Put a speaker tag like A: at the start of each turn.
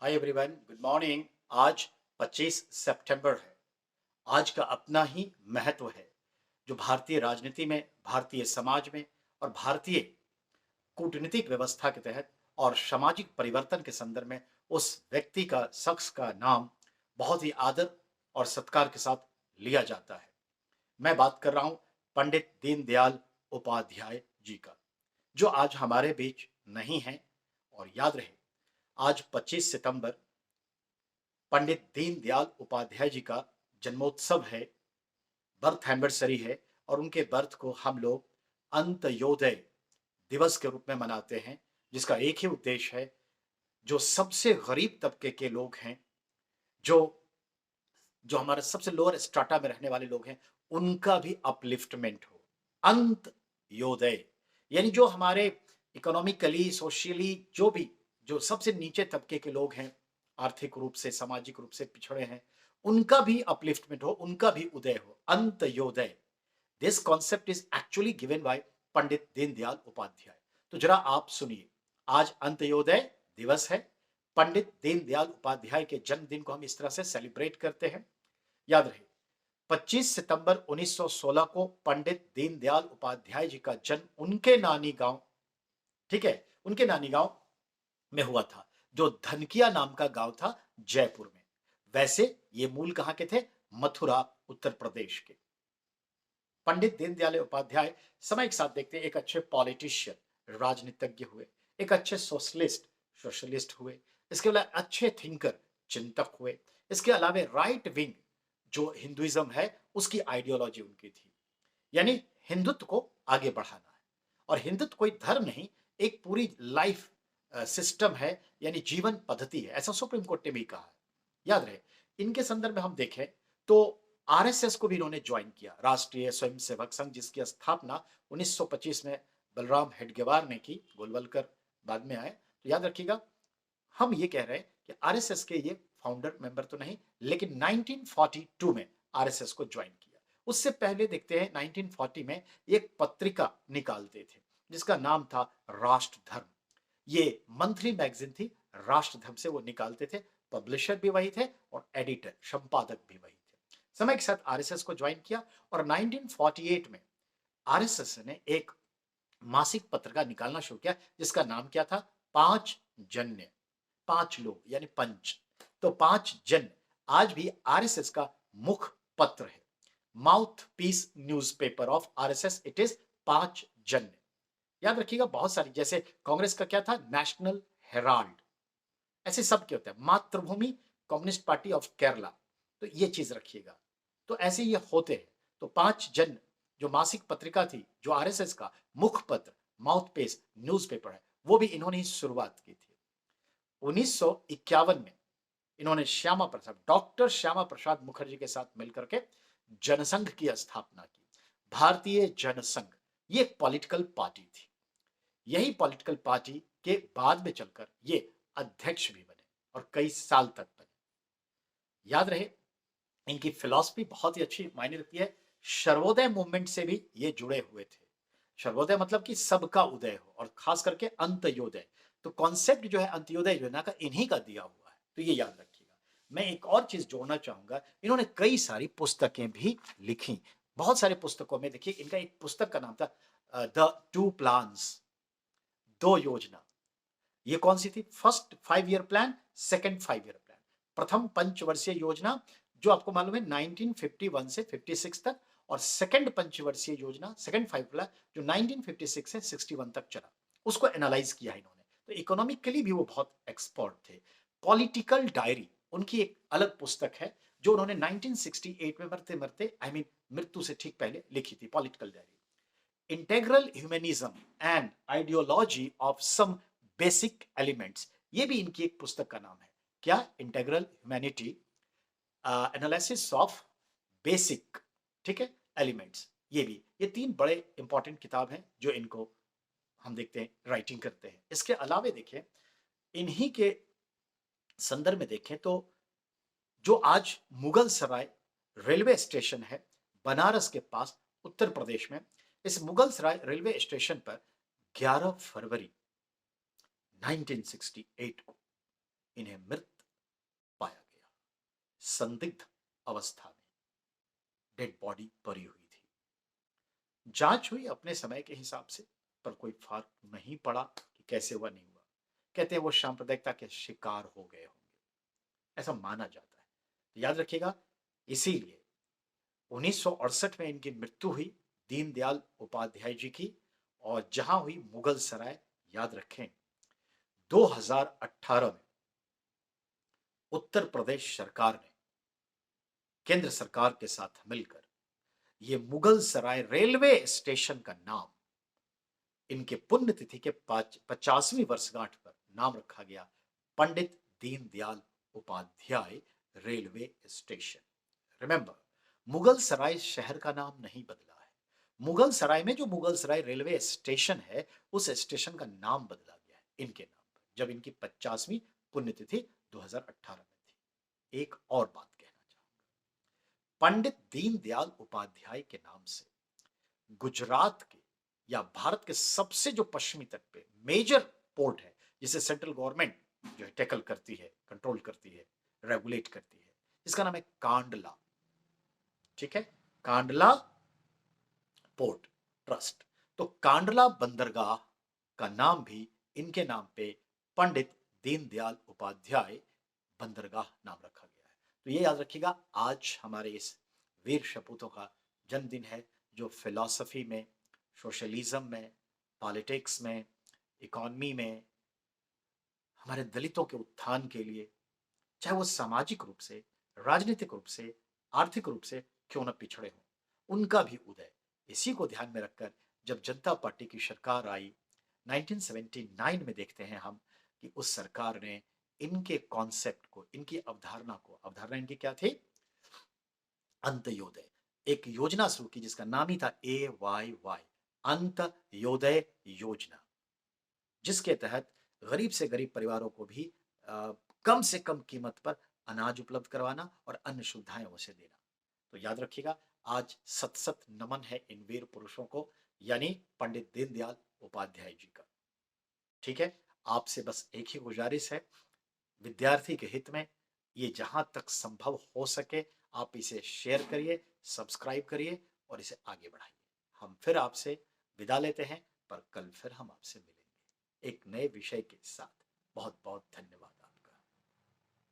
A: Hi everyone, good morning. आज 25 सितंबर है। आज का अपना ही महत्व है जो भारतीय राजनीति में, भारतीय समाज में और भारतीय कूटनीतिक व्यवस्था के तहत और सामाजिक परिवर्तन के संदर्भ में उस व्यक्ति का, शख्स का नाम बहुत ही आदर और सत्कार के साथ लिया जाता है। मैं बात कर रहा हूं पंडित दीनदयाल उपाध्याय जी का, जो आज हमारे बीच नहीं है। और याद रहे, आज 25 सितंबर पंडित दीनदयाल उपाध्याय जी का जन्मोत्सव है, बर्थ एनिवर्सरी है। और उनके बर्थ को हम लोग अंत्योदय दिवस के रूप में मनाते हैं, जिसका एक ही उद्देश्य है, जो सबसे गरीब तबके के लोग हैं, जो जो हमारे सबसे लोअर स्ट्राटा में रहने वाले लोग हैं, उनका भी अपलिफ्टमेंट हो। अंत्योदय यानी जो हमारे इकोनॉमिकली, सोशली, जो सबसे नीचे तबके के लोग हैं, आर्थिक रूप से, सामाजिक रूप से पिछड़े हैं, उनका भी अपलिफ्टमेंट हो, उनका भी उदय हो। Antyodaya, this concept is actually given by Pandit Deendayal Upadhyay. तो जरा आप सुनिए, आज अंत्योदय दिवस है। पंडित दीनदयाल उपाध्याय के जन्मदिन को हम इस तरह से सेलिब्रेट करते हैं। याद रहे, 25 सितंबर 1916 को पंडित दीनदयाल उपाध्याय जी का जन्म उनके नानी गांव, ठीक है, उनके नानी गांव में हुआ था, जो धनकिया नाम का गांव था, जयपुर में। वैसे ये मूल कहां के थे? मथुरा, उत्तर प्रदेश के। पंडित दीनदयाल उपाध्याय समय के साथ देखते हैं, एक अच्छे पॉलिटिशियन, राजनीतिज्ञ हुए, एक अच्छे सोशलिस्ट हुए, इसके अलावा अच्छे थिंकर, चिंतक हुए। इसके अलावा राइट विंग जो हिंदुइज्म है, उसकी आइडियोलॉजी उनकी थी, यानी हिंदुत्व को आगे बढ़ाना है। और हिंदुत्व कोई धर्म नहीं, एक पूरी लाइफ सिस्टम है, यानी जीवन पद्धति है, ऐसा सुप्रीम कोर्ट ने भी कहा है। याद रहे, इनके संदर्भ में हम देखें तो आरएसएस को भी इन्होंने ज्वाइन किया, राष्ट्रीय स्वयंसेवक संघ, जिसकी स्थापना 1925 में बलराम हेडगेवार ने की। गोलवलकर बाद में आए। तो याद रखिएगा, हम ये कह रहे हैं कि आरएसएस के ये फाउंडर मेंबर तो नहीं, लेकिन 1942 में आरएसएस को ज्वाइन किया। उससे पहले देखते हैं, 1940 में एक पत्रिका निकालते थे जिसका नाम था राष्ट्र धर्म। ये मंथली मैगजीन थी, राष्ट्र धर्म से वो निकालते थे। पब्लिशर भी वही थे और एडिटर, संपादक भी वही थे। समय के साथ आरएसएस को ज्वाइन किया और 1948 में आरएसएस ने एक मासिक पत्रिका निकालना शुरू किया, जिसका नाम क्या था? पांच जन्य, पांच लोग यानी पंच। तो पांच जन आज भी आरएसएस का मुख्य पत्र है, mouthpiece newspaper of RSS, it is Panchjanya. याद रखिएगा, बहुत सारी, जैसे कांग्रेस का क्या था? National Herald. ऐसे सब क्या होता है? मातृभूमि कम्युनिस्ट पार्टी ऑफ केरला। तो ये चीज रखिएगा। तो ऐसे ये होते हैं। तो पांच जन जो मासिक पत्रिका थी, जो आरएसएस का मुख्य पत्र, माउथ पेस न्यूज़पेपर है, वो भी इन्होंने ही शुरुआत की थी। 1951 में इन्होंने श्यामा प्रसाद, डॉक्टर श्यामा प्रसाद मुखर्जी के साथ मिलकर के जनसंघ की स्थापना की। भारतीय जनसंघ, ये एक पॉलिटिकल पार्टी थी। यही पॉलिटिकल पार्टी के बाद में चलकर ये अध्यक्ष भी बने और कई साल तक बने। याद रहे, इनकी फिलॉसफी बहुत ही अच्छी मायने रखती है। सर्वोदय मूवमेंट से भी ये जुड़े हुए थे। सर्वोदय मतलब कि सबका उदय हो, और खास करके अंत्योदय। तो कॉन्सेप्ट जो है अंत्योदय योजना का, इन्हीं का दिया हुआ है। तो ये याद रखिएगा। मैं एक और चीज जोड़ना चाहूंगा, इन्होंने कई सारी पुस्तकें भी लिखी। बहुत सारे पुस्तकों में देखिए, इनका एक पुस्तक का नाम था द टू प्लान्स, दो योजना। ये कौन सी थी? First 5 year plan, second 5 year plan. प्रथम पंचवर्षीय योजना, जो आपको मालूम है 1951 से 56 तक, और सेकंड पंचवर्षीय योजना, सेकंड 5 प्लान, जो 1956 से 61 तक चला, उसको एनालाइज किया इन्होंने। तो इकोनॉमिकली भी वो बहुत एक्सपर्ट थे। पॉलिटिकल डायरी उनकी एक अलग पुस्तक है, जो उन्होंने 1968 में मरते मरते, आई मीन मृत्यु से ठीक पहले लिखी थी, political diary. Integral humanism and ideology of some basic elements, ये भी इनकी एक पुस्तक का नाम है। क्या? Integral humanity, analysis of basic, ठीक है, एलिमेंट्स। ये तीन बड़े इंपॉर्टेंट किताब हैं जो इनको हम देखते हैं राइटिंग करते हैं। इसके अलावे देखें, इन्हीं के संदर्भ में देखें तो जो आज मुगल सराय रेलवे स्टेशन है, बनारस के पास, उत्तर प्रदेश में, इस मुगल सराय रेलवे स्टेशन पर 11 फरवरी 1968 को इन्हें मृत संदिग्ध अवस्था में डेड बॉडी पड़ी हुई थी। जांच हुई अपने समय के हिसाब से, पर कोई फर्क नहीं पड़ा कि कैसे हुआ नहीं हुआ। कहते हैं वो सांप्रदायिकता के शिकार हो गए होंगे, ऐसा माना जाता है। तो याद रखिएगा, इसीलिए 1968 में इनकी मृत्यु हुई, दीनदयाल उपाध्याय जी की, और जहां हुई मुगल सराय। याद रखें 2018 में उत्तर प्रदेश सरकार ने केंद्र सरकार के साथ मिलकर ये मुगल सराय रेलवे स्टेशन का नाम इनके पुण्यतिथि के 50वीं वर्षगांठ पर नाम रखा गया, Pandit Deendayal Upadhyay railway station. Remember, Mughal Sarai शहर का नाम नहीं बदला है। मुगल सराय में जो मुगल सराय रेलवे स्टेशन है, उस स्टेशन का नाम बदला गया है इनके नाम पर, जब इनकी 50वीं पुण्यतिथि 2018 में थी। एक और बात कहना चाहूंगा, पंडित दीनदयाल उपाध्याय के नाम से गुजरात के या भारत के सबसे जो पश्चिमी तट पे मेजर पोर्ट है, जिसे सेंट्रल गवर्नमेंट जो है टैकल करती है, कंट्रोल करती है, रेगुलेट करती है, इसका नाम है कांडला। ठीक है, कांडला पोर्ट ट्रस्ट। तो कांडला बंदरगाह का नाम भी इनके नाम पे पंडित दीनदयाल उपाध्याय बंदरगाह नाम रखा गया है। तो ये याद रखिएगा, आज हमारे इस वीर सपूतों का जन्मदिन है, जो फिलॉसफी में, सोशलिज्म में, पॉलिटिक्स में, इकोनॉमी में हमारे दलितों के उत्थान के लिए, चाहे वो सामाजिक रूप से, राजनीतिक रूप से, आर्थिक रूप से क्यों न पिछड़े हों, उनका भी उदय। इसी को ध्यान में रखकर जब जनता पार्टी की सरकार आई 1979 में, देखते हैं हम कि उस सरकार ने इनके कॉन्सेप्ट को, इनकी अवधारणा को, अवधारणा इनकी क्या थी, अंत्योदय, एक योजना शुरू की जिसका नाम ही था AYY, अंत्योदय योजना, जिसके तहत गरीब से गरीब परिवारों को भी कम से कम कीमत पर अनाज उपलब्ध करवाना और अन्य सुविधाएं उसे देना। तो याद रखिएगा, आज सत सत नमन है इन वीर पुरुषों को, यानी पंडित दीनदयाल उपाध्याय जी का। ठीक है, आपसे बस एक ही गुजारिश है, विद्यार्थी के हित में ये जहां तक संभव हो सके आप इसे शेयर करिए, सब्सक्राइब करिए और इसे आगे बढ़ाइए। हम फिर आपसे विदा लेते हैं, पर कल फिर हम आपसे मिलेंगे एक नए विषय के साथ। बहुत बहुत धन्यवाद।